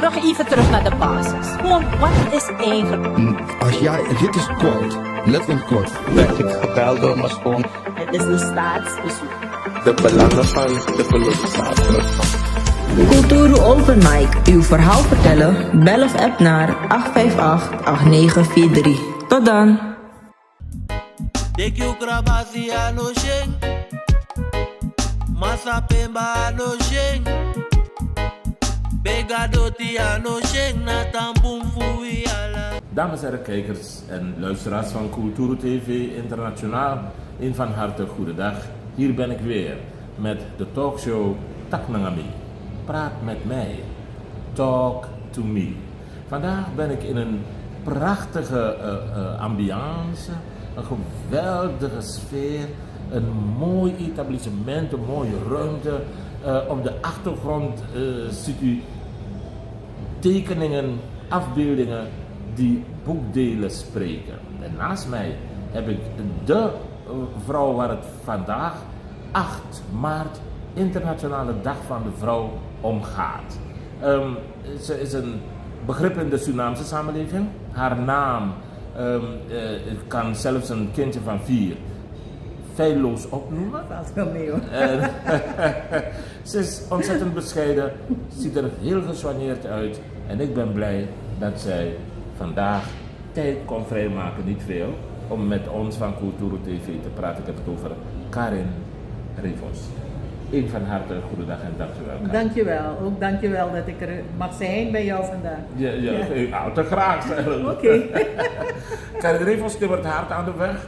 Nog even terug naar de basis. Gewoon, wat is eigenlijk? Als jij, dit is kort, letterlijk kort. Werd ik gebeld door mijn schoon. Het is een staatsbezoek. De belangen van de kolonisator. Kulturu Open Mic. Uw verhaal vertellen? Bel of app naar 858-8943. Tot dan. Dekyo krabasi ano sheng, masa pemba ano sheng, begadoti ano sheng na tampum fui ala. Dames en heren kijkers en luisteraars van Kulturu TV Internationaal, een van harte goedendag. Hier ben ik weer met de talkshow Taknangami. Praat met mij. Talk to me. Vandaag ben ik in een prachtige ambiance, een geweldige sfeer, een mooi etablissement, een mooie ruimte. Op de achtergrond ziet u tekeningen, afbeeldingen die boekdelen spreken. En naast mij heb ik de vrouw waar het vandaag 8 maart, Internationale Dag van de Vrouw, om gaat. Ze is een begrip in de Surinaamse samenleving. Haar naam kan zelfs een kindje van 4 feilloos opnoemen. Valt wel mee hoor. Ze is ontzettend bescheiden, ziet er heel gesoigneerd uit. En ik ben blij dat zij vandaag tijd kon vrijmaken, niet veel, om met ons van Kulturu TV te praten. Ik heb het over Karin Rivos. Een van harte goedendag en dankjewel. Karin. Dankjewel, ook dankjewel dat ik er mag zijn bij jou vandaag. Ja. Te graag. Oké. Karin Rivos timmert hard aan de weg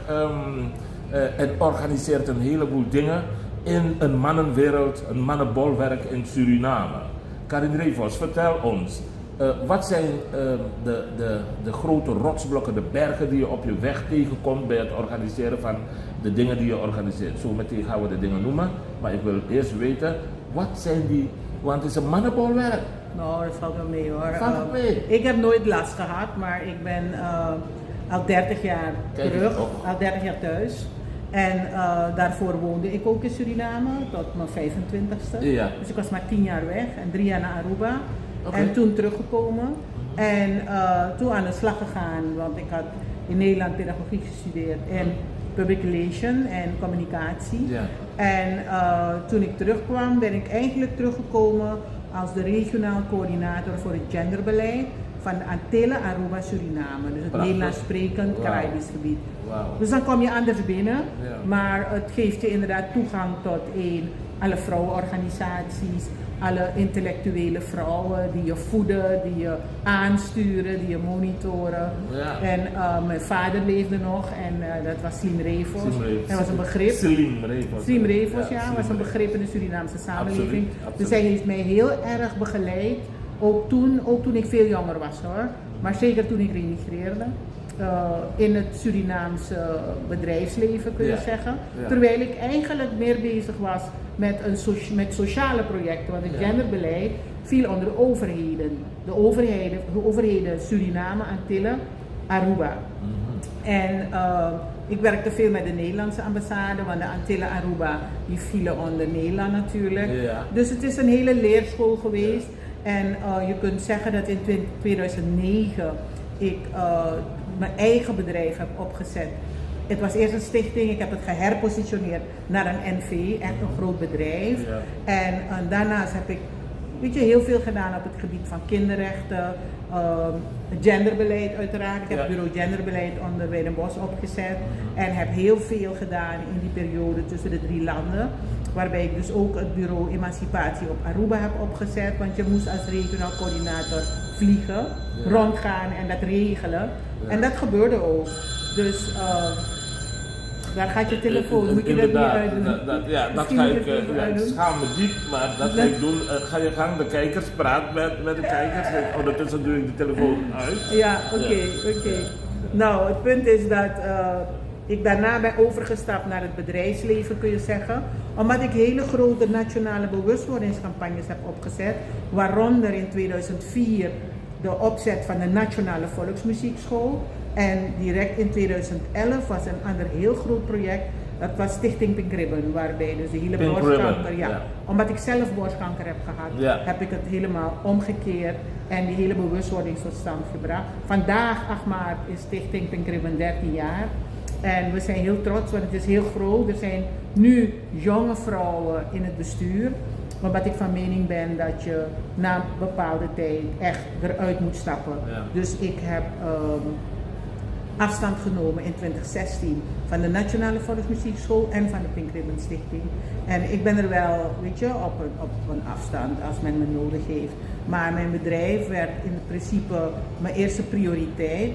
en organiseert een heleboel dingen in een mannenwereld, een mannenbolwerk in Suriname. Karin Rivos, vertel ons, wat zijn de grote rotsblokken, de bergen die je op je weg tegenkomt bij het organiseren van de dingen die je organiseert? Zo meteen gaan we de dingen noemen, maar ik wil eerst weten, wat zijn die, want het is een mannenbolwerk. Nou, dat valt wel mee hoor. Valt het mee? Ik heb nooit last gehad, maar ik ben al 30 jaar terug, al 30 jaar thuis. En daarvoor woonde ik ook in Suriname tot mijn 25ste. Ja. Dus ik was maar 10 jaar weg en 3 jaar naar Aruba. Okay. En toen teruggekomen en toen aan de slag gegaan, want ik had in Nederland pedagogiek gestudeerd en public relation en communicatie. Ja. En toen ik terugkwam ben ik eigenlijk teruggekomen als de regionaal coördinator voor het genderbeleid van de Antillen, Aruba, Suriname. Dus het Nederlands sprekend Caribisch gebied. Wow. Dus dan kom je anders binnen, Ja. maar het geeft je inderdaad toegang tot alle vrouwenorganisaties, alle intellectuele vrouwen die je voeden, die je aansturen, die je monitoren. Ja. En mijn vader leefde nog en dat was Slim Revos. Hij was een begrip. Slim Revos. Slim Revos, ja, Slim was een Revos. begrip in de Surinaamse samenleving. Absoluut. Dus hij heeft mij heel erg begeleid, ook toen ik veel jonger was hoor. Maar zeker toen ik remigreerde. In het Surinaamse bedrijfsleven kun je zeggen. Ja. Terwijl ik eigenlijk meer bezig was met sociale projecten, want het genderbeleid viel onder de overheden. De overheden Suriname, Antillen, Aruba. En ik werkte veel met de Nederlandse ambassade, want de Antillen, Aruba, die vielen onder Nederland natuurlijk. Ja. Dus het is een hele leerschool geweest. En je kunt zeggen dat in 2009 ik mijn eigen bedrijf heb opgezet. Het was eerst een stichting, ik heb het geherpositioneerd naar een NV, echt een groot bedrijf. Ja. En daarnaast heb ik heel veel gedaan op het gebied van kinderrechten, genderbeleid uiteraard. Ik heb het bureau genderbeleid onder Weidenbos opgezet en heb heel veel gedaan in die periode tussen de 3 landen. Waarbij ik dus ook het bureau emancipatie op Aruba heb opgezet, want je moest als regionaal coördinator vliegen, rondgaan en dat regelen. Ja. En dat gebeurde ook. Dus daar gaat je telefoon, moet je dat niet uitdoen? Dat ga ik, schaam me diep, maar dat ga ik doen. Ga je gang, de kijkers, praat met de kijkers. Ondertussen doe ik de telefoon uit. Ja, oké. Nou, het punt is dat ik daarna ben overgestapt naar het bedrijfsleven, kun je zeggen. Omdat ik hele grote nationale bewustwordingscampagnes heb opgezet. Waaronder in 2004 de opzet van de Nationale Volksmuziekschool. En direct in 2011 was een ander heel groot project Dat was Stichting Pink Ribbon, waarbij dus de hele Pink borstkanker, Ribbon, ja. ja. Omdat ik zelf borstkanker heb gehad, Ja. heb ik het helemaal omgekeerd en die hele bewustwording tot stand gebracht. Vandaag, 8 maart, is Stichting Pink Ribbon 13 jaar. En we zijn heel trots, want het is heel groot. Er zijn nu jonge vrouwen in het bestuur. Omdat ik van mening ben dat je na een bepaalde tijd echt eruit moet stappen. Ja. Dus ik heb afstand genomen in 2016 van de Nationale Volksmuziekschool en van de Pink Ribbon Stichting. En ik ben er wel, weet je, op een afstand als men me nodig heeft. Maar mijn bedrijf werd in principe mijn eerste prioriteit.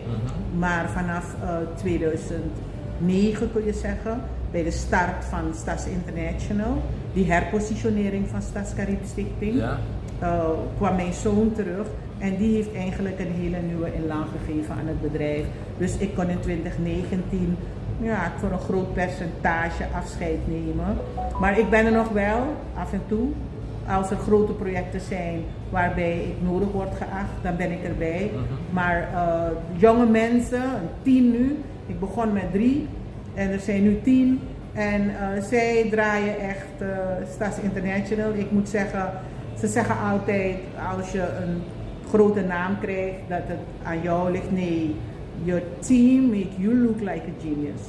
Maar vanaf 2009 kun je zeggen, bij de start van Stas International, die herpositionering van Stas Carib Stichting, Ja. kwam mijn zoon terug en die heeft eigenlijk een hele nieuwe inlang gegeven aan het bedrijf. Dus ik kon in 2019 voor een groot percentage afscheid nemen. Maar ik ben er nog wel af en toe. Als er grote projecten zijn waarbij ik nodig word geacht, dan ben ik erbij. Maar jonge mensen, een 10 nu, ik begon met 3 en er zijn nu 10. En zij draaien echt Stas International. Ik moet zeggen, ze zeggen altijd als je een grote naam krijgt dat het aan jou ligt. Nee, your team make you look like a genius.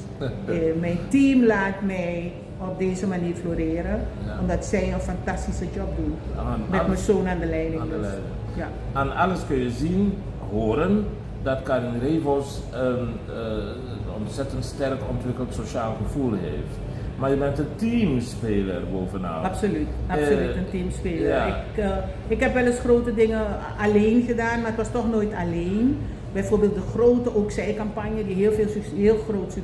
Mijn team laat mij op deze manier floreren, omdat zij een fantastische job doen. Met mijn zoon aan de leiding. Aan de dus. leiding. Ja. Aan alles kun je zien, horen dat Karin Revos een ontzettend sterk ontwikkeld sociaal gevoel heeft. Maar je bent een teamspeler bovenaan. Absoluut, een teamspeler. Ja. Ik heb wel eens grote dingen alleen gedaan, maar het was toch nooit alleen. Bijvoorbeeld de grote Ook Zij-campagne, die heel groot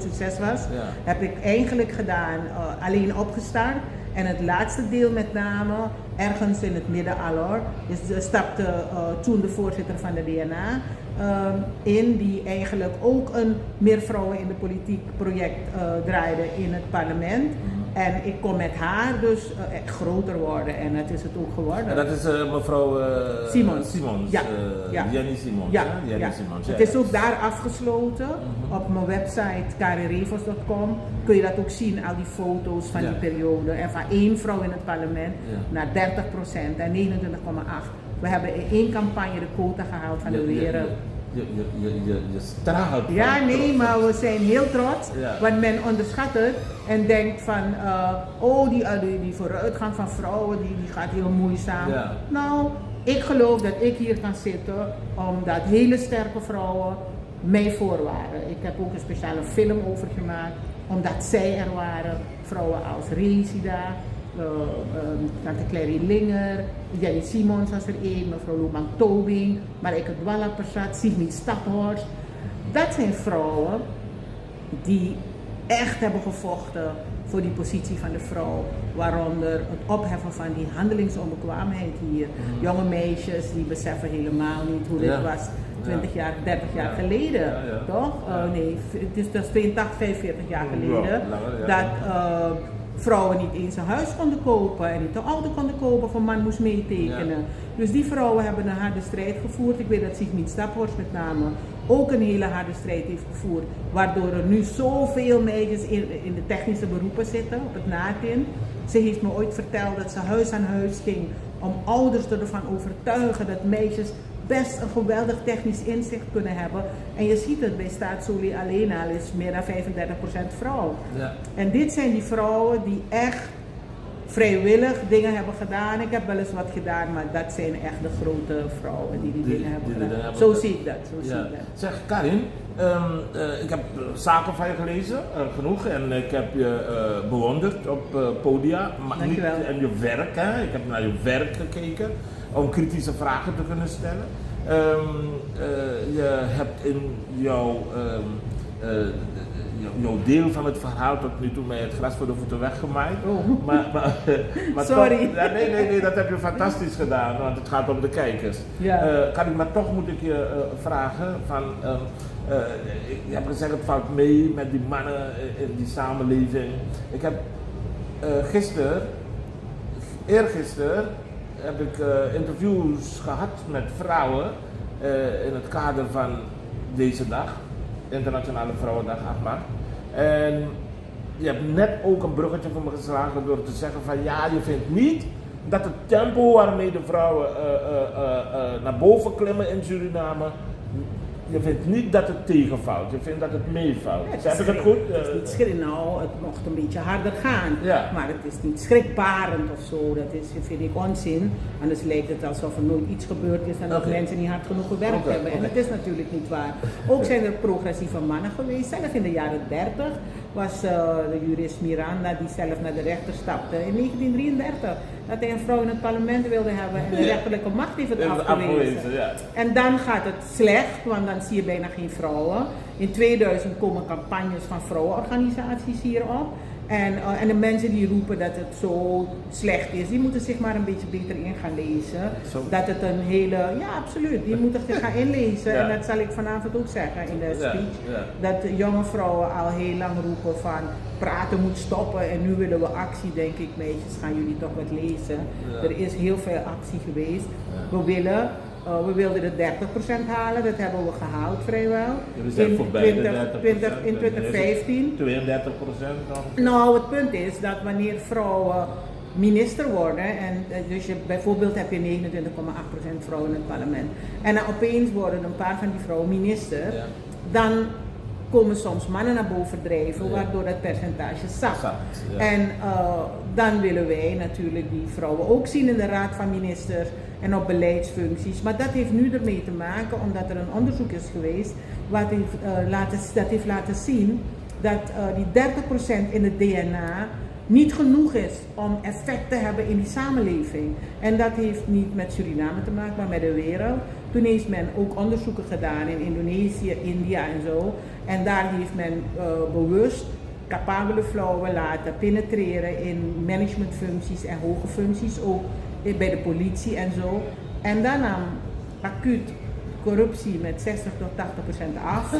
succes was, heb ik eigenlijk gedaan, alleen opgestart. En het laatste deel met name, ergens in het midden alhoor, stapte toen de voorzitter van de DNA in, die eigenlijk ook een Meer Vrouwen in de Politiek project draaide in het parlement. En ik kon met haar dus echt groter worden en dat is het ook geworden. En dat is mevrouw Simons. Jenny Simons. Ja, Jenny ja. Simons. Het is ook daar afgesloten. Op mijn website karinrevos.com kun je dat ook zien, al die foto's van die periode. En van 1 vrouw in het parlement naar 30% en 29,8%. We hebben in 1 campagne de quota gehaald van de wereld. Je straalt. Ja, nee, trots. maar we zijn heel trots, want men onderschat het en denkt van, die vooruitgang van vrouwen, die gaat heel moeizaam. Ja. Nou, ik geloof dat ik hier kan zitten omdat hele sterke vrouwen mij voor waren. Ik heb ook een speciale film over gemaakt, omdat zij er waren. Vrouwen als Resida, Tante Clary Linger, Jenny Simons was er één, mevrouw Loeman Tobing, Marijke Dwalla Persat, Sigmund Staphorst. Dat zijn vrouwen die echt hebben gevochten voor die positie van de vrouw, waaronder het opheffen van die handelingsonbekwaamheid hier. Jonge meisjes die beseffen helemaal niet hoe dit was 20 jaar, 30 jaar geleden, toch? Nee, dat is 82, 45 jaar geleden, dat vrouwen niet eens een huis konden kopen en niet een auto konden kopen of een man moest meetekenen. Dus die vrouwen hebben een harde strijd gevoerd. Ik weet dat Sigmund Staphorst met name ook een hele harde strijd heeft gevoerd, waardoor er nu zoveel meisjes in de technische beroepen zitten, op het NATIN. Ze heeft me ooit verteld dat ze huis aan huis ging om ouders ervan overtuigen dat meisjes best een geweldig technisch inzicht kunnen hebben. En je ziet het bij Staatsolie alleen al is meer dan 35% vrouw. Ja. En dit zijn die vrouwen die echt vrijwillig dingen hebben gedaan. Ik heb wel eens wat gedaan, maar dat zijn echt de grote vrouwen die dingen hebben gedaan. Zo zie ik dat. Zeg Karin, ik heb zaken van je gelezen, genoeg, en ik heb je bewonderd op podia. Maar niet, en je werk, hè? Ik heb naar je werk gekeken om kritische vragen te kunnen stellen. Je hebt in jouw deel van het verhaal tot nu toe mij het gras voor de voeten weggemaaid. Oh. Maar sorry. Toch, nee, dat heb je fantastisch gedaan, want het gaat om de kijkers. Ja. Karin, maar toch moet ik je vragen van, je hebt gezegd het valt mee met die mannen in die samenleving. Ik heb eergisteren heb ik interviews gehad met vrouwen in het kader van deze dag, Internationale Vrouwendag 8 maart. En je hebt net ook een bruggetje voor me geslagen door te zeggen van ja, je vindt niet dat het tempo waarmee de vrouwen naar boven klimmen in Suriname, je vindt niet dat het tegenvalt, je vindt dat het meevalt. Ja, Heb ik het goed? Het is niet schrik, nou, het mocht een beetje harder gaan, Ja. maar het is niet schrikbarend of zo. Dat vind ik onzin. Anders lijkt het alsof er nooit iets gebeurd is en dat Oké. mensen niet hard genoeg gewerkt Oké, hebben. En oké. dat is natuurlijk niet waar. Ook zijn er progressieve mannen geweest, zelf in de jaren 30 was de jurist Miranda die zelf naar de rechter stapte in 1933. Dat hij een vrouw in het parlement wilde hebben en de Ja. rechterlijke macht heeft het Heeft het afgewezen. afgewezen, ja. En dan gaat het slecht, want dan zie je bijna geen vrouwen. In 2000 komen campagnes van vrouwenorganisaties hierop. En de mensen die roepen dat het zo slecht is, die moeten zich maar een beetje beter in gaan lezen. Zo. Dat het een hele, ja absoluut, die moeten zich gaan inlezen. Ja. En dat zal ik vanavond ook zeggen in de Ja, speech. ja. Dat de jonge vrouwen al heel lang roepen van praten moet stoppen en nu willen we actie, denk ik. Meisjes, gaan jullie toch wat lezen. Ja. Er is heel veel actie geweest. Ja. We wilden de 30% halen, dat hebben we gehaald vrijwel. Jullie zijn voorbij de 30%. In 2015. 32% dan? Nou, het punt is dat wanneer vrouwen minister worden, en dus bijvoorbeeld heb je 29,8% vrouwen in het parlement, en dan opeens worden een paar van die vrouwen minister, Ja. dan komen soms mannen naar boven drijven, Ja. waardoor dat percentage zakt. Zakt, ja. En dan willen wij natuurlijk die vrouwen ook zien in de raad van ministers en op beleidsfuncties. Maar dat heeft nu ermee te maken omdat er een onderzoek is geweest dat heeft laten zien dat die 30% in het DNA niet genoeg is om effect te hebben in die samenleving. En dat heeft niet met Suriname te maken, maar met de wereld. Toen heeft men ook onderzoeken gedaan in Indonesië, India en zo. En daar heeft men bewust capabele vrouwen laten penetreren in managementfuncties en hoge functies, ook bij de politie en zo. En dan nam acuut corruptie met 60 tot 80% af.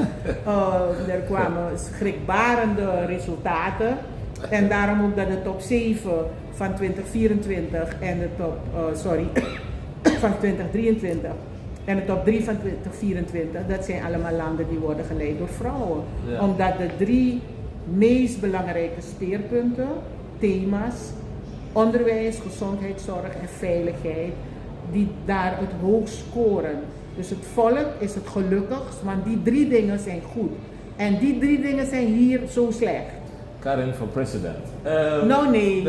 Er kwamen schrikbarende resultaten. En daarom ook dat de top 7 van 2024 en de top, van 2023 en de top 3 van 2024, dat zijn allemaal landen die worden geleid door vrouwen. Ja. Omdat de 3 meest belangrijke speerpunten, thema's, onderwijs, gezondheidszorg en veiligheid, die daar het hoogst scoren. Dus het volk is het gelukkigst, want die 3 dingen zijn goed. En die 3 dingen zijn hier zo slecht. Karin voor president. Nou nee,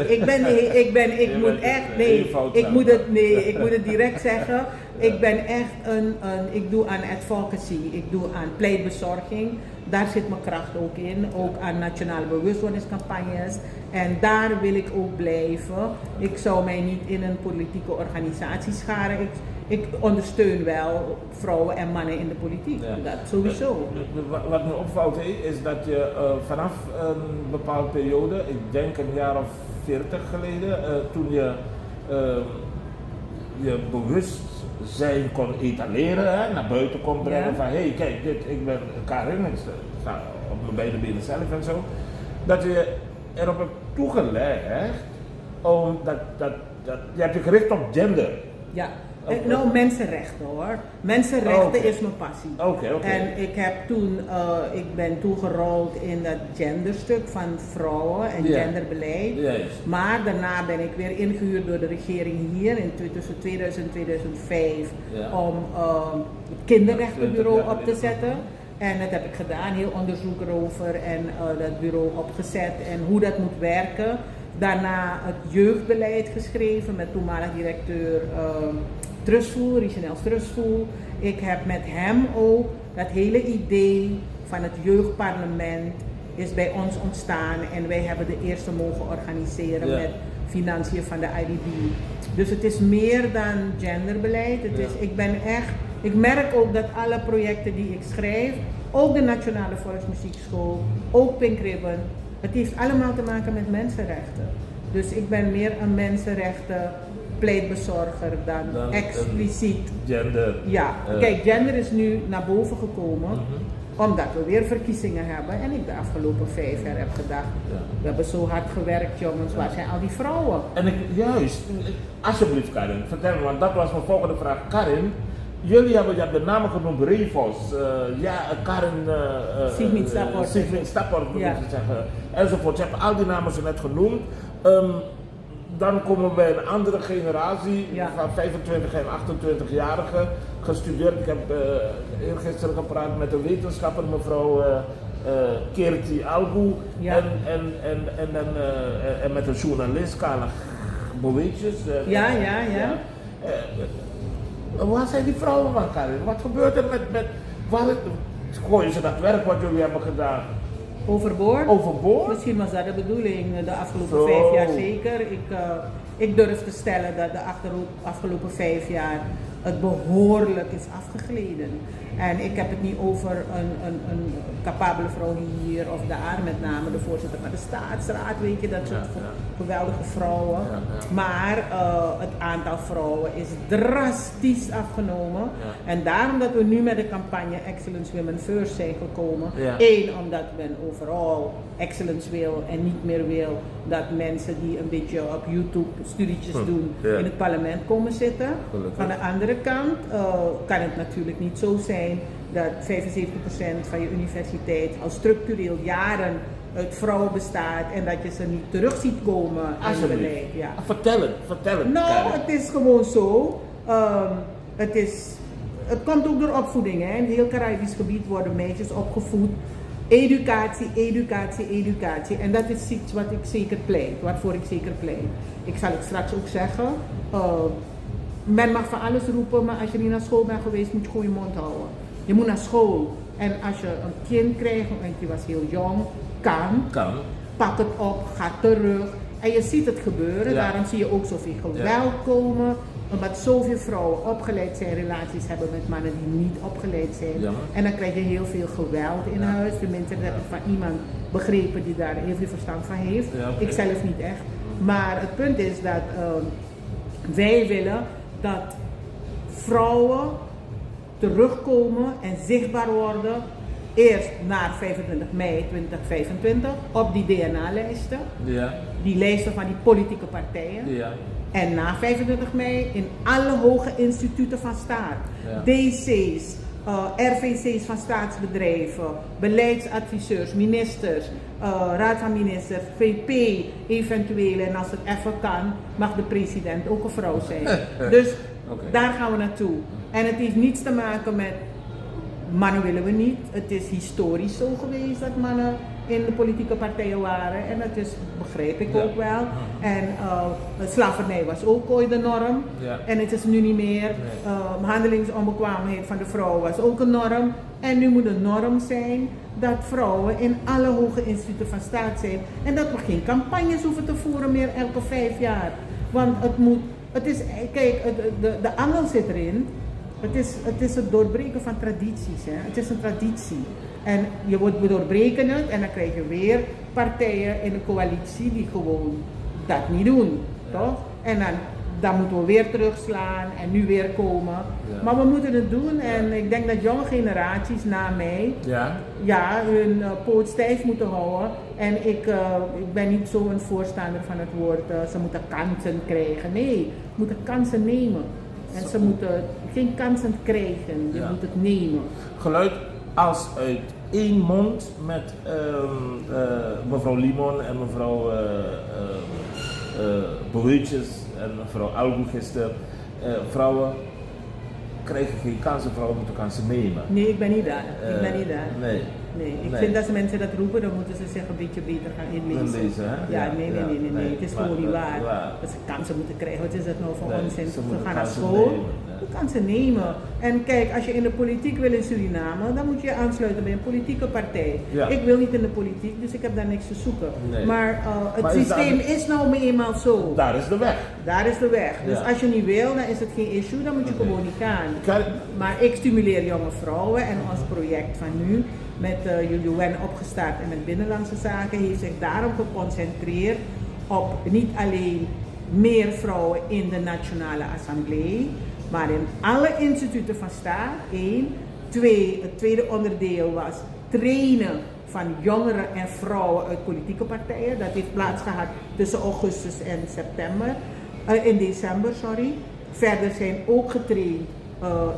ik moet het direct zeggen. Ik ben echt ik doe aan advocacy, ik doe aan pleitbezorging. Daar zit mijn kracht ook in, ook aan nationale bewustwordingscampagnes. En daar wil ik ook blijven. Ik zou mij niet in een politieke organisatie scharen. Ik ondersteun wel vrouwen en mannen in de politiek, Ja. dat sowieso. Wat me opvalt is dat je vanaf een bepaalde periode, ik denk een jaar of 40 geleden, toen je je bewustzijn kon etaleren, hè, naar buiten kon brengen Ja. van hé, kijk, ik ben Karin, ik sta op mijn beide benen zelf en zo, dat je erop hebt toegelegd, omdat je hebt je gericht op gender. Ja, Oké. nou mensenrechten hoor. Mensenrechten Oké. is mijn passie. Oké. En ik ben toegerold in dat genderstuk van vrouwen en Ja. genderbeleid. Juist. Maar daarna ben ik weer ingehuurd door de regering hier tussen 2000 en 2005 Ja. om het kinderrechtenbureau Ja, op te zetten. En dat heb ik gedaan, heel onderzoek erover en dat bureau opgezet en hoe dat moet werken. Daarna het jeugdbeleid geschreven met toenmalig directeur Trustful, Richenels Trustful. Ik heb met hem ook dat hele idee van het jeugdparlement is bij ons ontstaan en wij hebben de eerste mogen organiseren Ja. met financiën van de IDB. Dus het is meer dan genderbeleid. Ik merk ook dat alle projecten die ik schrijf, ook de Nationale Volksmuziekschool, ook Pink Ribbon, het heeft allemaal te maken met mensenrechten. Dus ik ben meer een mensenrechten pleitbezorger dan expliciet. Gender. Ja, kijk, gender is nu naar boven gekomen omdat we weer verkiezingen hebben en ik de afgelopen 5 jaar heb gedacht, Ja. we hebben zo hard gewerkt jongens, waar zijn al die vrouwen? En alsjeblieft Karin, vertel me, want dat was mijn volgende vraag. Karin, jullie hebben de namen genoemd, Revos, Karin Sigmund Stappert, moet ik zeggen, enzovoort. Je hebt al die namen zo net genoemd. Dan komen we bij een andere generatie van 25 en 28-jarigen gestudeerd. Ik heb eergisteren gepraat met een wetenschapper, mevrouw Kerti Albu, en met een journalist, Carla Boetjes. Waar zijn die vrouwen van, Karin? Wat gebeurt er met gooien ze dat werk wat jullie hebben gedaan? Overboord? Overboord? Misschien was dat de bedoeling de afgelopen 5 jaar zeker. Ik durf te stellen dat de afgelopen 5 jaar het behoorlijk is afgegleden. En ik heb het niet over een capabele vrouw hier of daar, met name de voorzitter van de staatsraad, weet je, dat soort geweldige vrouwen. Maar het aantal vrouwen is drastisch afgenomen. En daarom dat we nu met de campagne Excellence Women First zijn gekomen. Eén, omdat men overal excellence wil en niet meer wil dat mensen die een beetje op YouTube studietjes doen in het parlement komen zitten. Van de andere kant kan het natuurlijk niet zo zijn dat 75% van je universiteit al structureel jaren uit vrouwen bestaat en dat je ze niet terug ziet komen aan het beleid. Ja. Vertel het. Nou, het is gewoon zo. Het komt ook door opvoeding. Hè. In het heel Caribisch gebied worden meisjes opgevoed. Educatie. En dat is iets wat ik zeker pleit, waarvoor ik zeker pleit. Ik zal het straks ook zeggen. Men mag van alles roepen, maar als je niet naar school bent geweest, moet je gewoon je mond houden. Je moet naar school. En als je een kind krijgt, want je was heel jong, kan. Pak het op, ga terug. En je ziet het gebeuren, daarom zie je ook zoveel geweld komen. Omdat zoveel vrouwen opgeleid zijn, relaties hebben met mannen die niet opgeleid zijn. En dan krijg je heel veel geweld in huis. Tenminste, dat heb ik van iemand begrepen die daar heel veel verstand van heeft. Ik zelf niet echt. Maar het punt is dat wij willen dat vrouwen terugkomen en zichtbaar worden. Eerst na 25 mei 2025 op die DNA-lijsten. Die lijsten van die politieke partijen. En na 25 mei in alle hoge instituten van staat. DC's, RVC's van staatsbedrijven, beleidsadviseurs, ministers, raad van ministers, VP eventueel. En als het even kan, mag de president ook een vrouw zijn. Dus daar gaan we naartoe. En het heeft niets te maken met mannen willen we niet. Het is historisch zo geweest dat mannen in de politieke partijen waren. En dat is, begrijp ik ook wel. En slavernij was ook ooit de norm. En het is nu niet meer. Handelingsonbekwaamheid van de vrouw was ook een norm. En nu moet de norm zijn dat vrouwen in alle hoge instituten van staat zijn. En dat we geen campagnes hoeven te voeren meer elke 5 jaar. Want het is, kijk, de angel zit erin. Het is het doorbreken van tradities. Hè. Het is een traditie. En we doorbreken het en dan krijg je weer partijen in de coalitie die gewoon dat niet doen. Toch? En dan moeten we weer terugslaan en nu weer komen. Maar we moeten het doen en ik denk dat jonge generaties na mij hun poot stijf moeten houden. En ik ben niet zo een voorstander van het woord ze moeten kansen krijgen. Nee, ze moeten kansen nemen. En ze moeten geen kansen krijgen, je moet het nemen. Geluid als uit één mond met mevrouw Limon en mevrouw Boetjes en mevrouw Albu gisteren. Vrouwen krijgen geen kansen, vrouwen moeten kansen nemen. Nee, ik ben niet daar. Nee, ik vind dat als mensen dat roepen, dan moeten ze zich een beetje beter gaan inlezen. Nee. Het is gewoon niet waar. Dat ze kansen moeten krijgen. Wat is dat nou voor onzin? Ze gaan naar school. Je kan ze nemen. En kijk, als je in de politiek wil in Suriname, dan moet je je aansluiten bij een politieke partij. Ik wil niet in de politiek, dus ik heb daar niks te zoeken. Maar het systeem is nou eenmaal zo. Daar is de weg. Daar is de weg. Dus als je niet wil, dan is het geen issue, dan moet je gewoon niet gaan. Maar ik stimuleer jonge vrouwen en ons project van nu met UN opgestart en met Binnenlandse Zaken heeft zich daarom geconcentreerd op niet alleen meer vrouwen in de Nationale Assemblée, maar in alle instituten van staat. 1. 2. Het tweede onderdeel was trainen van jongeren en vrouwen uit politieke partijen. Dat heeft plaatsgehad tussen augustus en december. Verder zijn ook getraind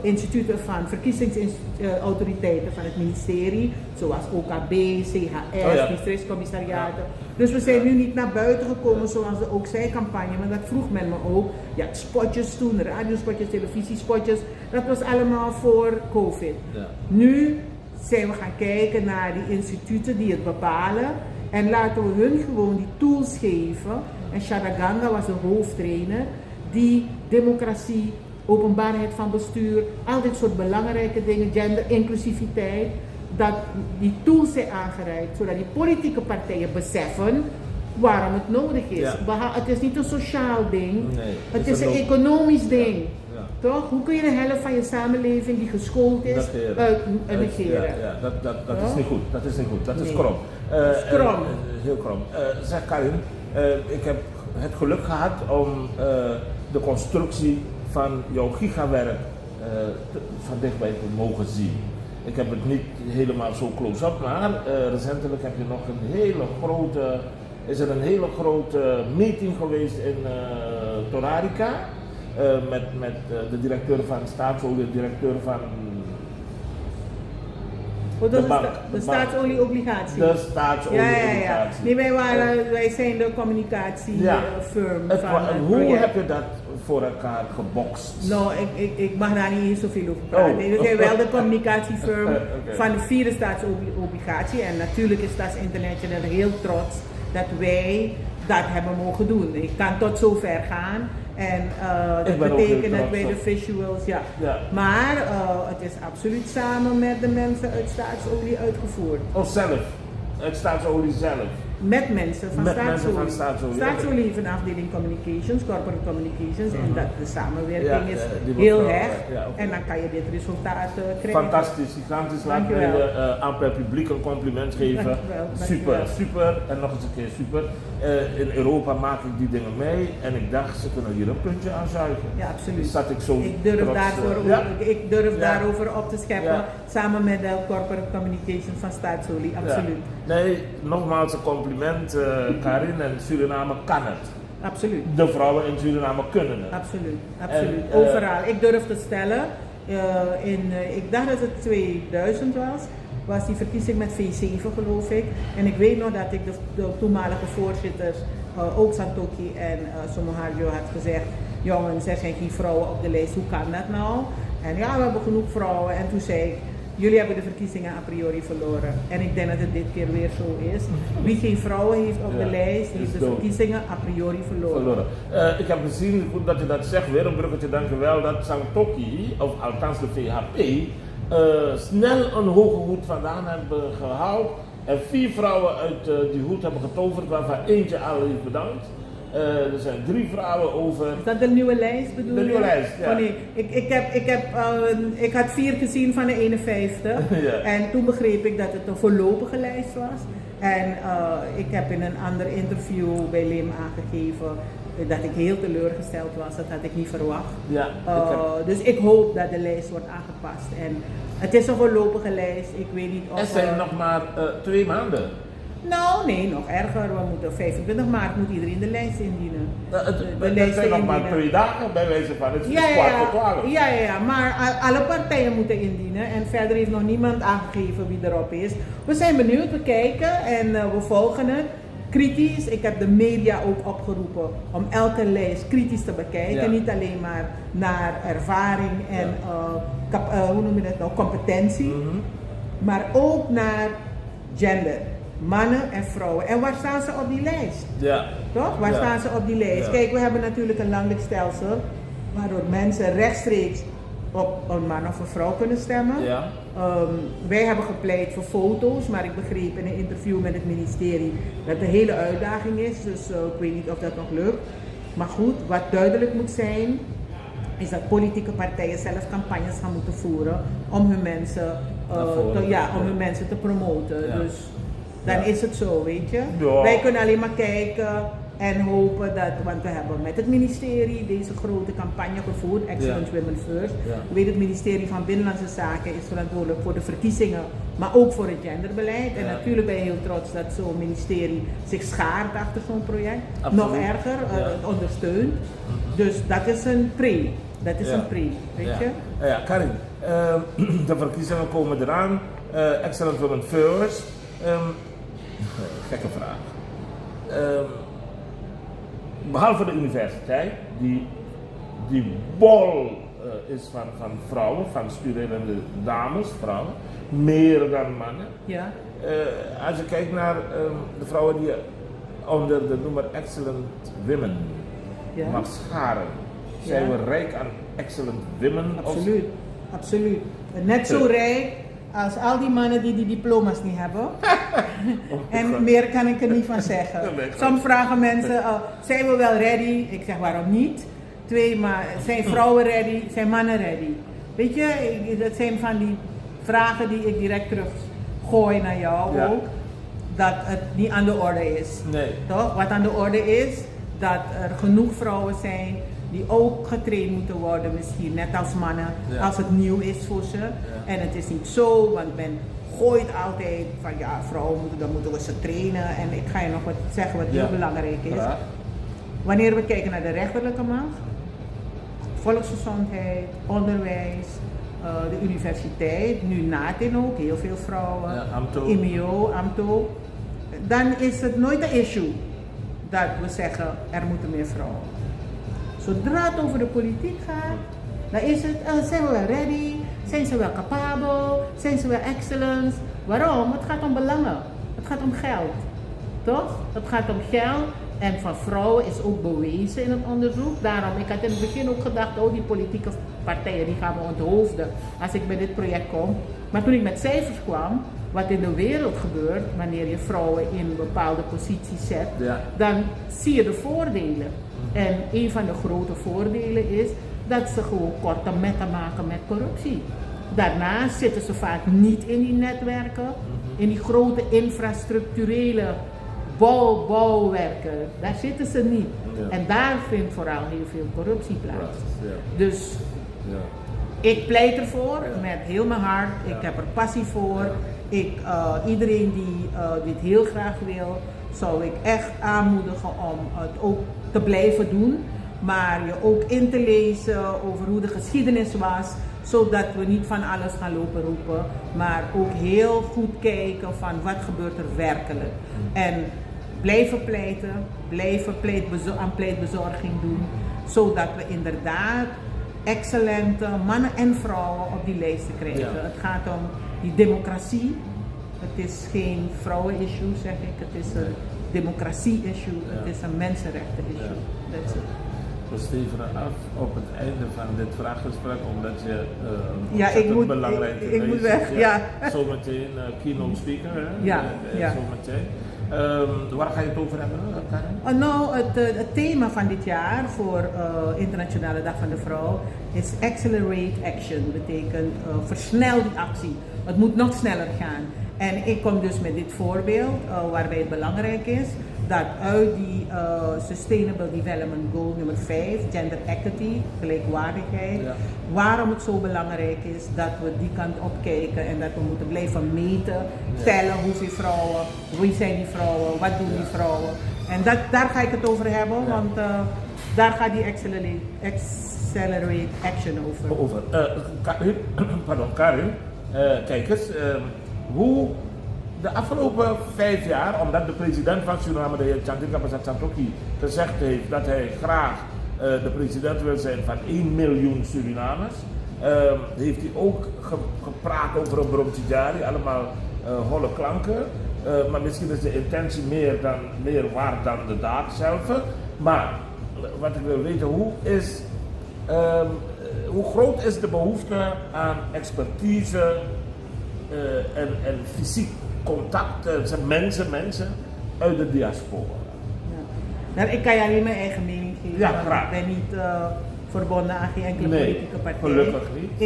instituten van verkiezingsautoriteiten van het ministerie, zoals OKB, CHS, districtscommissariaten. Dus we zijn nu niet naar buiten gekomen zoals de Ook Zij campagne, maar dat vroeg men me ook. Ja, spotjes toen, radiospotjes, televisiespotjes, dat was allemaal voor COVID. Ja. Nu zijn we gaan kijken naar die instituten die het bepalen en laten we hun gewoon die tools geven. En Shadaganga was de hoofdtrainer die democratie, openbaarheid van bestuur, al dit soort belangrijke dingen, gender, inclusiviteit, dat die tools zijn aangereikt, zodat die politieke partijen beseffen waarom het nodig is. Ja. Het is niet een sociaal ding, Nee, het is een economisch ding. Ja. Toch? Hoe kun je de helft van je negering die geschoold is negeren? Ja, dat is niet goed. Dat is niet goed. Dat is Nee. krom. Krom. Heel krom. Zeg Karin, ik heb het geluk gehad om de constructie van jouw gigawerk van dichtbij te mogen zien. Ik heb het niet helemaal zo close-up, maar recentelijk heb je nog is er een hele grote meeting geweest in Torarica met de directeur van Staatsolie, de directeur van de staatsolieobligatie. De staatsolieobligatie. Ja. Nee, wij zijn de communicatiefirm van het Hoe project. heb je dat voor elkaar gebokst? Nou, ik mag daar niet eens zoveel over praten. We zijn wel de communicatiefirm van de 4e staatsobligatie. En natuurlijk is Stats International heel trots dat wij dat hebben mogen doen. Ik kan tot zover gaan. En dat betekent dat wij de visuals, ja. Maar het is absoluut samen met de mensen uit Staatsolie uitgevoerd. Of zelf? Uit Staatsolie zelf? Met mensen van Staatsolie. Staatsolie heeft een afdeling Communications, Corporate Communications, en dat de samenwerking is heel hecht. En dan kan je dit resultaat krijgen. Fantastisch, gigantisch. Laat me aan per publiek een compliment geven. Super. En nog eens een keer super. In Europa maak ik die dingen mee en ik dacht, ze kunnen hier een puntje aan zuigen. Ja, absoluut. Dus zat ik zo Ik durf daarover op te scheppen, samen met de Corporate Communications van Staatsolie, absoluut. Nee, nogmaals een compliment, Karin, en Suriname kan het. Absoluut. De vrouwen in Suriname kunnen het. Absoluut. Overal. Ik durf te stellen, ik dacht dat het 2000 was die verkiezing met V7 geloof ik. En ik weet nog dat ik de toenmalige voorzitters, ook Santoki en Somoharjo, had gezegd, jongens, er zijn geen vrouwen op de lijst, hoe kan dat nou? En ja, we hebben genoeg vrouwen. En toen zei ik, jullie hebben de verkiezingen a priori verloren. En ik denk dat het dit keer weer zo is. Wie geen vrouwen heeft op de lijst, heeft de verkiezingen a priori verloren. Ik heb gezien, goed dat je dat zegt, weer een bruggetje, dankjewel, dat Santoki, of althans de VHP, snel een hoge hoed vandaan hebben gehaald. En 4 vrouwen uit die hoed hebben getoverd, waarvan eentje al heeft bedankt. Er zijn 3 vrouwen over. Is dat de nieuwe lijst bedoel je? De nieuwe lijst, ja. Oh nee, ik had 4 gezien van de 51 en toen begreep ik dat het een voorlopige lijst was. En ik heb in een ander interview bij Lim aangegeven dat ik heel teleurgesteld was, dat had ik niet verwacht. Ja, dus ik hoop dat de lijst wordt aangepast. En het is een voorlopige lijst, ik weet niet of... Er zijn nog maar 2 maanden. Nou, nee, nog erger. We moeten 25 maart moet iedereen de lijst indienen. Het zijn nog maar 2 dagen bij wijze van, het is 12:15. Ja, maar alle partijen moeten indienen en verder heeft nog niemand aangegeven wie erop is. We zijn benieuwd, we kijken en we volgen het. Kritisch, ik heb de media ook opgeroepen om elke lijst kritisch te bekijken. Niet alleen maar naar ervaring en hoe noem je dat nou, competentie, maar ook naar gender. Mannen en vrouwen. En waar staan ze op die lijst? Ja. Toch? Waar staan ze op die lijst? Ja. Kijk, we hebben natuurlijk een landelijk stelsel waardoor mensen rechtstreeks op een man of een vrouw kunnen stemmen. Ja. Wij hebben gepleit voor foto's, maar ik begreep in een interview met het ministerie dat het een hele uitdaging is. Dus ik weet niet of dat nog lukt. Maar goed, wat duidelijk moet zijn, is dat politieke partijen zelf campagnes gaan moeten voeren om hun mensen te promoten. Ja. Dus dan is het zo, weet je. Ja. Wij kunnen alleen maar kijken en hopen dat, want we hebben met het ministerie deze grote campagne gevoerd, Excellence Women First. Ja. Ik weet, het ministerie van Binnenlandse Zaken is verantwoordelijk voor de verkiezingen, maar ook voor het genderbeleid. En natuurlijk ben je heel trots dat zo'n ministerie zich schaart achter zo'n project. Absoluut. Nog erger, het ondersteunt. Dus dat is een pre. Dat is Ja. een pre, weet je? Ja, Karin, de verkiezingen komen eraan. Excellent Women First. Gekke vraag. Behalve de universiteit, die bol is van vrouwen, van studerende dames, vrouwen, meer dan mannen. Ja. Als je kijkt naar de vrouwen die onder de noemer Excellent Women Ja. mag scharen, zijn we rijk aan Excellent Women? Absoluut, absoluut. Net zo rijk als al die mannen die diploma's niet hebben. En meer kan ik er niet van zeggen. Soms vragen mensen, zijn we wel ready? Ik zeg, waarom niet? 2, maar zijn vrouwen ready? Zijn mannen ready? Weet je, dat zijn van die vragen die ik direct terug gooi naar jou Ja. ook. Dat het niet aan de orde is. Nee. Toch? Wat aan de orde is, dat er genoeg vrouwen zijn die ook getraind moeten worden, misschien net als mannen, Ja. als het nieuw is voor ze. En het is niet zo, want men gooit altijd van ja, vrouwen dan moeten we ze trainen. En ik ga je nog wat zeggen wat heel belangrijk is. Graag. Wanneer we kijken naar de rechterlijke macht, volksgezondheid, onderwijs, de universiteit, nu NATIN ook, heel veel vrouwen, Ja, AMTO. IMEO, AMTO, dan is het nooit een issue dat we zeggen er moeten meer vrouwen. Zodra het over de politiek gaat, dan is het, zijn we wel ready, zijn ze wel capabel, zijn ze wel excellent. Waarom? Het gaat om belangen, het gaat om geld, toch? Het gaat om geld en van vrouwen is ook bewezen in het onderzoek. Daarom, ik had in het begin ook gedacht, oh die politieke partijen die gaan me onthoofden als ik bij dit project kom. Maar toen ik met cijfers kwam, wat in de wereld gebeurt wanneer je vrouwen in bepaalde posities zet, Ja. dan zie je de voordelen. En een van de grote voordelen is dat ze gewoon korte metten maken met corruptie. Daarnaast zitten ze vaak niet in die netwerken, in die grote infrastructurele bouwwerken. Daar zitten ze niet. Ja. En daar vindt vooral heel veel corruptie plaats. Ja. Dus Ja. ik pleit ervoor met heel mijn hart. Ik heb er passie voor. Iedereen die dit heel graag wil, zou ik echt aanmoedigen om het ook te blijven doen. Maar je ook in te lezen over hoe de geschiedenis was, zodat we niet van alles gaan lopen roepen, maar ook heel goed kijken van wat gebeurt er werkelijk. En blijven pleiten, aan pleitbezorging doen, zodat we inderdaad excellente mannen en vrouwen op die lijsten krijgen. Ja. Het gaat om die democratie. Het is geen vrouwen-issue, zeg ik. Het is een democratie-issue. Ja. Het is een mensenrechten-issue. That's it. We stevenen af op het einde van dit vraaggesprek, omdat je Ja, ik moet- belangrijk ik moet weg, ja. Zometeen keynote speaker, hè? Ja, ja. Zometeen. Waar ga je het over hebben, Karin? Het thema van dit jaar voor Internationale Dag van de Vrouw is Accelerate Action. Betekent versnel die actie. Het moet nog sneller gaan. En ik kom dus met dit voorbeeld waarbij het belangrijk is dat uit die Sustainable Development Goal nummer 5, Gender Equity, gelijkwaardigheid, Ja. waarom het zo belangrijk is dat we die kant op kijken en dat we moeten blijven meten, tellen hoeveel vrouwen, wie zijn die vrouwen, wat doen die vrouwen. En daar ga ik het over hebben, want daar gaat die Accelerate Action over. Karin, kijk eens, hoe de afgelopen 5 jaar, omdat de president van Suriname, de heer Chandrika Prasad Santokhi, gezegd heeft dat hij graag de president wil zijn van 1 miljoen Surinamers, heeft hij ook gepraat over een Bromtijari, allemaal holle klanken. Maar misschien is de intentie meer waard dan de daad zelf. Maar wat ik wil weten, hoe groot is de behoefte aan expertise en fysiek contact, mensen uit de diaspora? Ja. Nou, ik kan je alleen mijn eigen mening geven, Ja, want graag. ik ben niet verbonden aan geen enkele Nee, politieke partij. gelukkig niet.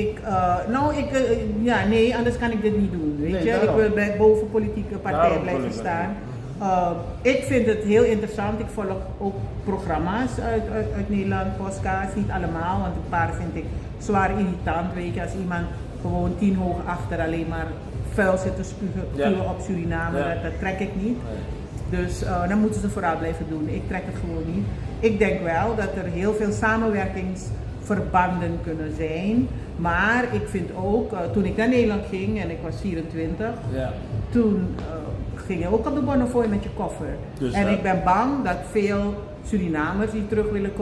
Nee, anders kan ik dit niet doen. Weet Nee, je? daarom. Ik wil boven politieke partijen Daarom blijven gelukkig staan. Ik vind het heel interessant. Ik volg ook programma's uit Nederland, podcasts, niet allemaal, want een paar vind ik zwaar irritant. Weet je, als iemand gewoon 10 hoog achter alleen maar vuil zit te spuwen op Suriname, Ja. dat trek ik niet. Dus dan moeten ze vooral blijven doen. Ik trek het gewoon niet. Ik denk wel dat er heel veel samenwerkingsverbanden verbanden kunnen zijn. Maar ik vind ook, toen ik naar Nederland ging en ik was 24, Ja. toen ging je ook op de Bonnefoy met je koffer. Dus, En ik ben bang dat veel Surinamers die terug willen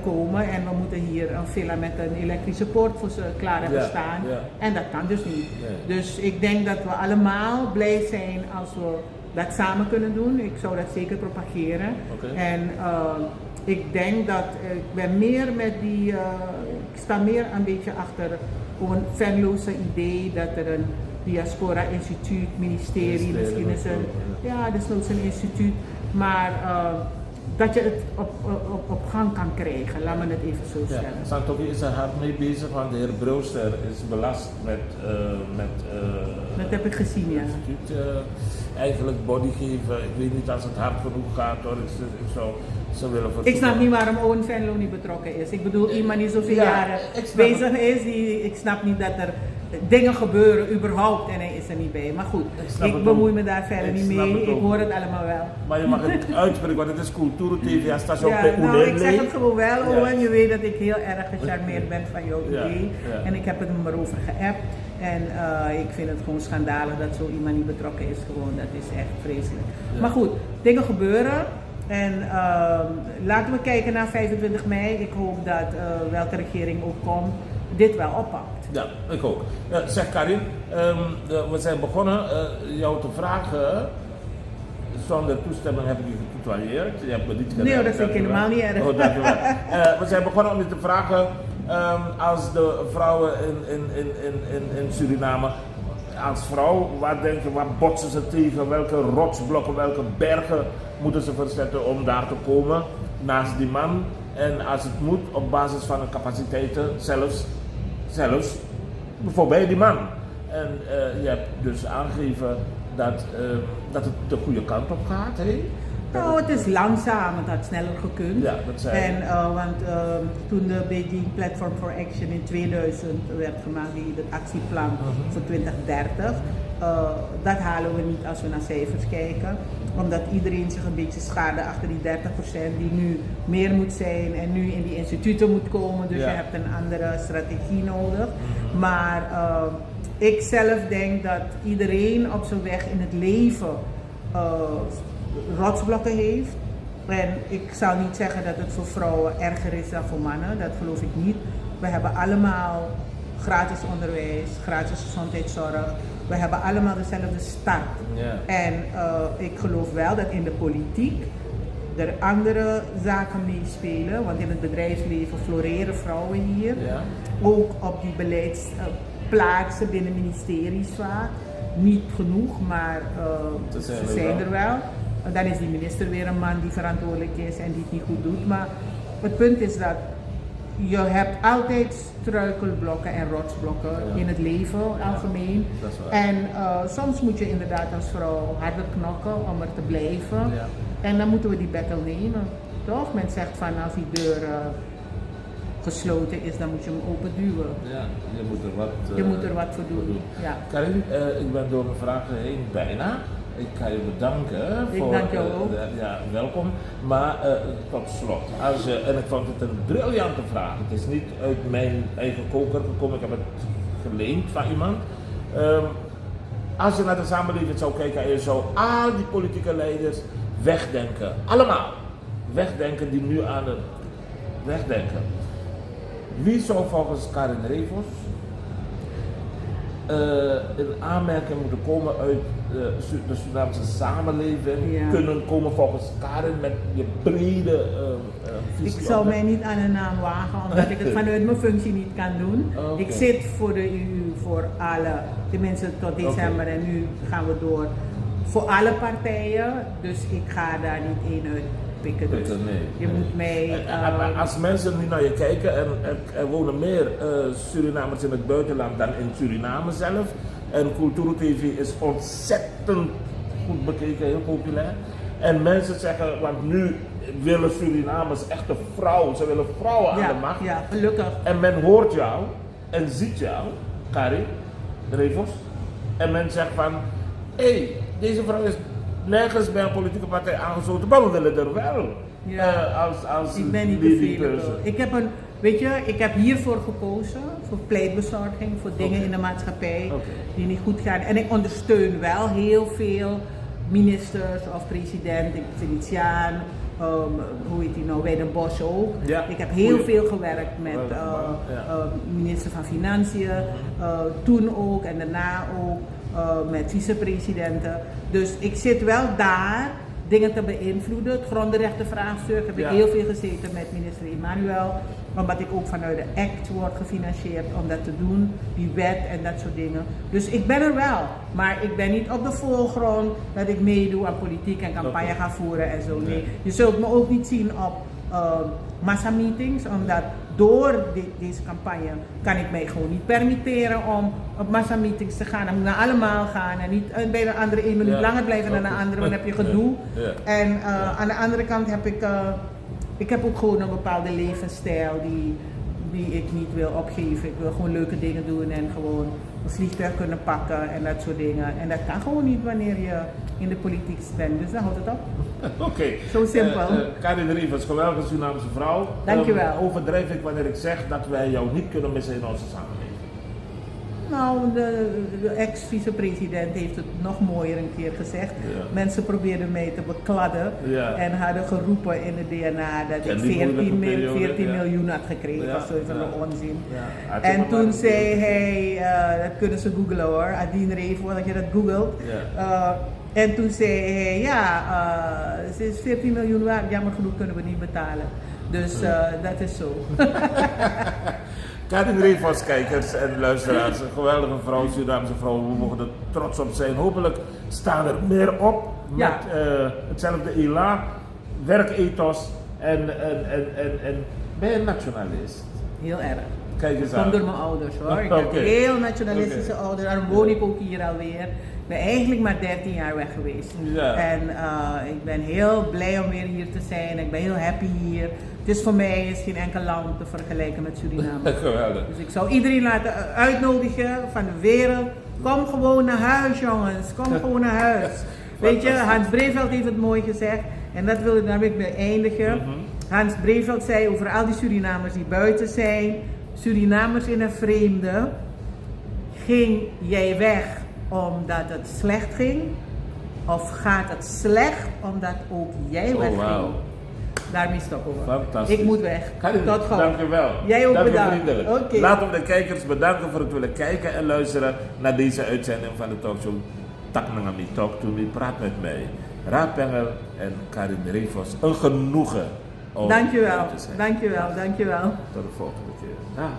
komen en we moeten hier een villa met een elektrische poort voor ze klaar hebben Ja, staan. ja. En dat kan dus niet. Nee. Dus ik denk dat we allemaal blij zijn als we dat samen kunnen doen. Ik zou dat zeker propageren. Oké. En ik denk dat ik ben meer met die, ik sta meer een beetje achter een Venloze idee dat er een Diaspora Instituut, ministerie, misschien is een, ja, desnoods een instituut, maar dat je het op gang kan krijgen, laat me het even zo Ja, stellen. Santoki is er hard mee bezig, want de heer Brewster is belast met Dat heb ik gezien, ja. instituut, eigenlijk body geven. Ik weet niet als het hard genoeg gaat hoor. Ik zou ze willen Ik snap niet waarom Owen Venlo niet betrokken is. Ik bedoel, iemand die zoveel Ja, jaren ik snap bezig is, ik snap niet dat er dingen gebeuren überhaupt en hij is er niet bij. Maar goed, snap ik het bemoei ook. me daar verder Ik niet snap mee. het Ik ook. hoor het allemaal wel. Maar je mag het uitspreken, want het is Cultuur TV, station Ja, bij nou, ik zeg Oelele. het gewoon wel, Ja. Owen. Je weet dat ik heel erg gecharmeerd ben van jouw Ja, idee. ja. En ik heb het hem erover geappt. En ik vind het gewoon schandalig dat zo iemand niet betrokken is. Gewoon, dat is echt vreselijk. Ja. Maar goed, dingen gebeuren. En laten we kijken naar 25 mei. Ik hoop dat welke regering ook komt, dit wel oppakt. Ja, ik ook. Zeg Karin, we zijn begonnen jou te vragen. Zonder toestemming heb ik je getutoieerd. Je hebt me niet gedaan. Nee, dat vind ik Dankjewel. helemaal niet erg. Oh, dankjewel. We zijn begonnen om je te vragen, als de vrouwen in Suriname, als vrouw, waar botsen ze tegen? Welke rotsblokken, welke bergen moeten ze verzetten om daar te komen naast die man? En als het moet, op basis van hun capaciteiten, zelfs voorbij die man. En je hebt dus aangegeven dat het de goede kant op gaat. Hè? Nou, het is langzaam, het had sneller gekund. Ja, dat zei je. En want toen de Beijing Platform for Action in 2000 werd gemaakt, het actieplan voor 2030, dat halen we niet als we naar cijfers kijken. Omdat iedereen zich een beetje schade achter die 30% die nu meer moet zijn en nu in die instituten moet komen. Dus Ja. je hebt een andere strategie nodig. Maar ik zelf denk dat iedereen op zijn weg in het leven rotsblokken heeft. En ik zou niet zeggen dat het voor vrouwen erger is dan voor mannen, dat geloof ik niet. We hebben allemaal gratis onderwijs, gratis gezondheidszorg. We hebben allemaal dezelfde start. Ja. En ik geloof wel dat in de politiek er andere zaken meespelen, want in het bedrijfsleven floreren vrouwen hier. Ja. Ook op die beleidsplaatsen binnen ministeries vaak. Niet genoeg, maar ze zijn er wel. Dan is die minister weer een man die verantwoordelijk is en die het niet goed doet. Maar het punt is dat je hebt altijd struikelblokken en rotsblokken in het leven algemeen. Dat is waar. En soms moet je inderdaad als vrouw harder knokken om er te blijven. Ja. En dan moeten we die battle nemen. Toch? Men zegt van als die deur gesloten is, dan moet je hem open duwen. Ja, je moet er wat, Je moet er wat voor doen. Ja. Karin, ik ben door mijn vragen heen bijna. Ik ga je bedanken. Ik dank jou ook. Ja, welkom. Maar tot slot, en ik vond het een briljante vraag. Het is niet uit mijn eigen koker gekomen, ik heb het geleend van iemand. Als je naar de samenleving zou kijken en je zou al die politieke leiders wegdenken, allemaal wegdenken die nu aan het wegdenken. Wie zou volgens Karin Revos in aanmerking moeten komen uit de Surinaamse samenleving, kunnen komen volgens Karin met je brede visie? Ik zou mij niet aan een naam wagen, omdat ik het vanuit mijn functie niet kan doen. Okay. Ik zit voor de EU, voor alle, tenminste tot december en nu gaan we door, voor alle partijen. Dus ik ga daar niet één uit pikken. Dus Nee. je moet mij... Als mensen nu naar je kijken en er wonen meer Surinamers in het buitenland dan in Suriname zelf. En Cultuur TV is ontzettend goed bekeken, heel populair. En mensen zeggen, want nu willen Surinamers echt een vrouw, ze willen vrouwen aan de macht. Ja, gelukkig. En men hoort jou en ziet jou, Karin Revos. En men zegt van, hé, deze vrouw is nergens bij een politieke partij aangesloten, maar we willen er wel. Ja. Als Ik ben niet leading bevredigd. person. Ik heb een weet je, ik heb hiervoor gekozen, voor pleitbezorging, voor dingen Oké. in de maatschappij Oké. die niet goed gaan. En ik ondersteun wel heel veel ministers of president, Venetiaan, hoe heet die nou, Wijden Bos ook. Ja. Ik heb heel Goeie. veel gewerkt met minister van Financiën, toen ook en daarna ook met vicepresidenten. Dus ik zit wel daar dingen te beïnvloeden. Het grondrechtenvraagstuk heb ik heel veel gezeten met minister Emmanuel, omdat ik ook vanuit de ACT word gefinancierd om dat te doen, die wet en dat soort dingen. Dus ik ben er wel, maar ik ben niet op de voorgrond dat ik meedoe aan politiek en campagne ga voeren en zo. Nee. Je zult me ook niet zien op massameetings, omdat door deze campagne kan ik mij gewoon niet permitteren om op massameetings te gaan. Dan moet ik naar allemaal gaan en niet bij de andere 1 minuut langer blijven dan de andere, dan heb je gedoe. En aan de andere kant heb ik heb ook gewoon een bepaalde levensstijl die ik niet wil opgeven. Ik wil gewoon leuke dingen doen en gewoon een vliegtuig kunnen pakken en dat soort dingen. En dat kan gewoon niet wanneer je in de politiek bent, dus dan houdt het op. Oké. Zo simpel. Karin de Rivers, geweldige Surinaamse vrouw. Dankjewel. Overdrijf ik wanneer ik zeg dat wij jou niet kunnen missen in onze samenleving? Nou, de ex-vicepresident heeft het nog mooier een keer gezegd. Ja. Mensen probeerden mij te bekladden en hadden geroepen in de DNA dat ik 14 miljoen had gekregen. Dat was zo van de onzin. Ja. En toen zei hij, dat kunnen ze googlen hoor, Adien Revo, dat je dat googelt. En toen zei hij, ze is 14 miljoen waard, jammer genoeg kunnen we niet betalen. Dus dat is zo. Karin Rivers, kijkers en luisteraars, een geweldige vrouw, Surinaamse vrouw, we mogen er trots op zijn. Hopelijk staan er meer op met hetzelfde elan, werkethos en ben je een nationalist? Heel erg. Kijk eens Dat aan. komt door mijn ouders hoor. Ik heb heel nationalistische ouders, daarom woon ik ook hier alweer. Ik ben eigenlijk maar 13 jaar weg geweest. Ja. En ik ben heel blij om weer hier te zijn. Ik ben heel happy hier. Het is voor mij is geen enkel land te vergelijken met Suriname. Geweldig. Dus ik zou iedereen laten uitnodigen van de wereld. Kom gewoon naar huis jongens, kom gewoon naar huis. Weet je, Hans Breveld heeft het mooi gezegd. En dat wil ik daarmee eindigen. Hans Breveld zei over al die Surinamers die buiten zijn. Surinamers in een vreemde. Ging jij weg omdat het slecht ging? Of gaat het slecht omdat ook jij wegging? Daarmee stoppen we. Fantastisch. Ik moet weg. Tot gauw. Dank u wel. Jij ook Dank u bedankt. vriendelijk. Oké. Laten we de kijkers bedanken voor het willen kijken en luisteren naar deze uitzending van de talkshow Taknangami Talk to Me. Praat met mij. Raad Pengel en Karin Rivers. Een genoegen om Dankjewel. hier te zijn. Dankjewel. Dankjewel. Tot de volgende keer. Dag.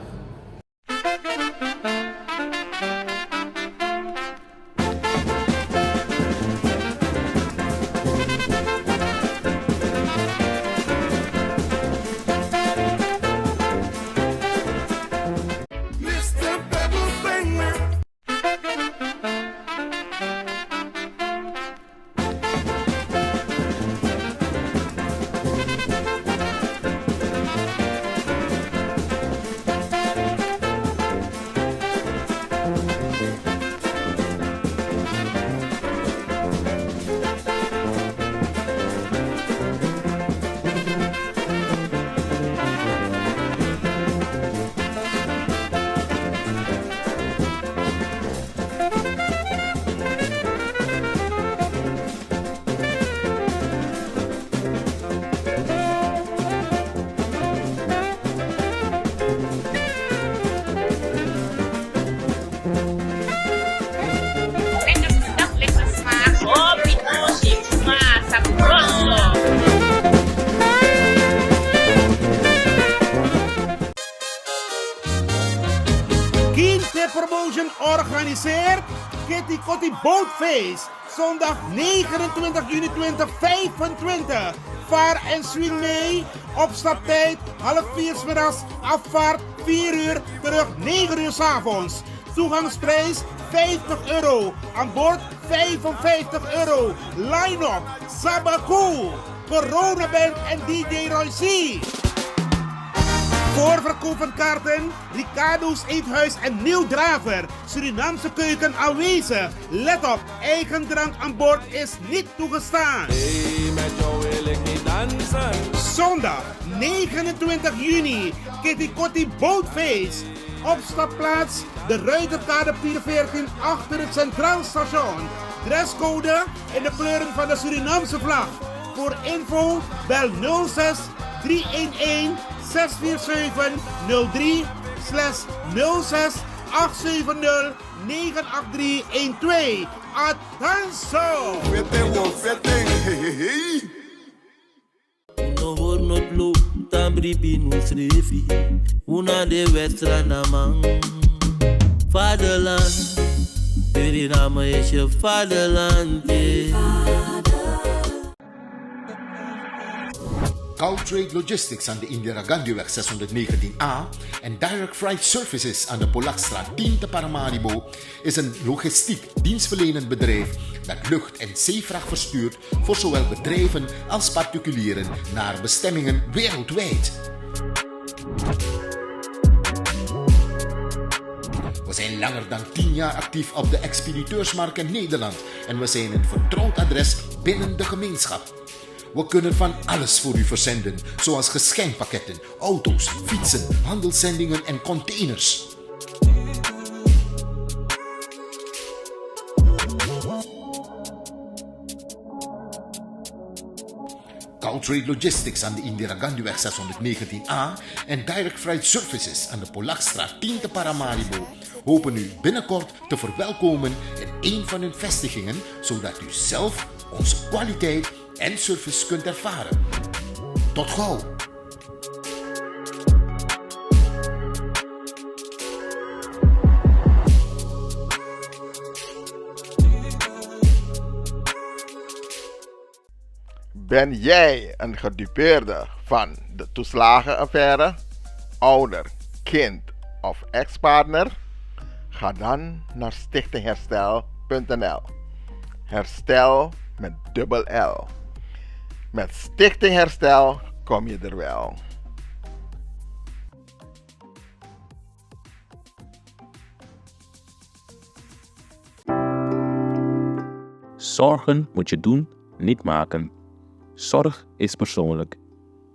Kinte Promotion organiseert Kitty Kotti Bootfeest. Zondag 29 juni 2025. Vaar en swing mee. Opstaptijd 3:30 's middags. Afvaart 4 uur. Terug 9 uur 's avonds. Toegangsprijs €50. Aan boord €55. Line-up Sabaku, Corona Band en DJ Roy C. Voorverkoop van kaarten, Ricardo's Eethuis en Nieuw Draver, Surinaamse keuken aanwezig. Let op, eigen drank aan boord is niet toegestaan. Met jou wil ik niet dansen. Zondag 29 juni, Kitty Kotti Bootfeest. Opstapplaats, de Ruiterkade 14 achter het Centraal Station. Dresscode in de kleuren van de Surinaamse vlag. Voor info bel 06 311 647 03 /06 870 98312. Attenzo! No hoor not lo, tambri binus refi. Una de wedstrijd na man. Vaderland, Suriname is je vaderland. Gautrade Logistics aan de Indira Gandhiweg 619A en Direct Freight Services aan de Polakstraat 10 te Paramaribo is een logistiek dienstverlenend bedrijf dat lucht- en zeevracht verstuurt voor zowel bedrijven als particulieren naar bestemmingen wereldwijd. We zijn langer dan 10 jaar actief op de expediteursmarkt in Nederland en we zijn een vertrouwd adres binnen de gemeenschap. We kunnen van alles voor u verzenden, zoals geschenkpakketten, auto's, fietsen, handelszendingen en containers. Gautrade Logistics aan de Indira Gandhiweg 619A en Direct Freight Services aan de Polakstraat 10 te Paramaribo hopen u binnenkort te verwelkomen in een van hun vestigingen, zodat u zelf onze kwaliteit en service kunt ervaren. Tot gauw! Ben jij een gedupeerde van de toeslagenaffaire, ouder, kind of ex-partner? Ga dan naar stichtingherstel.nl. Herstel met dubbel L. Met Stichting Herstel kom je er wel. Zorgen moet je doen, niet maken. Zorg is persoonlijk.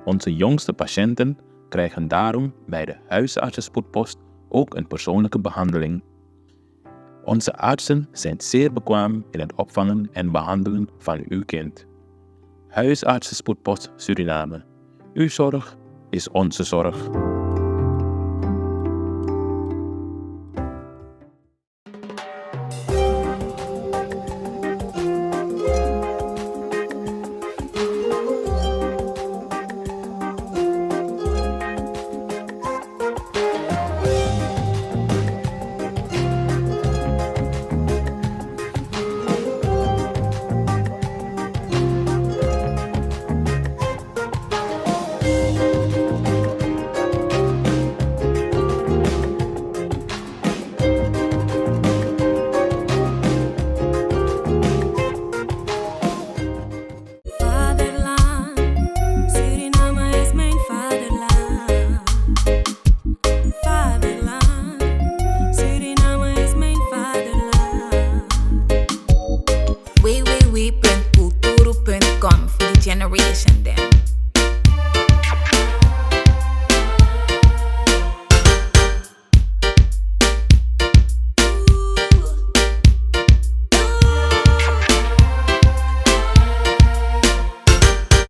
Onze jongste patiënten krijgen daarom bij de huisartsenspoedpost ook een persoonlijke behandeling. Onze artsen zijn zeer bekwaam in het opvangen en behandelen van uw kind. Huisartsenspoedpost Suriname. Uw zorg is onze zorg. www.culturo.com for the generation then.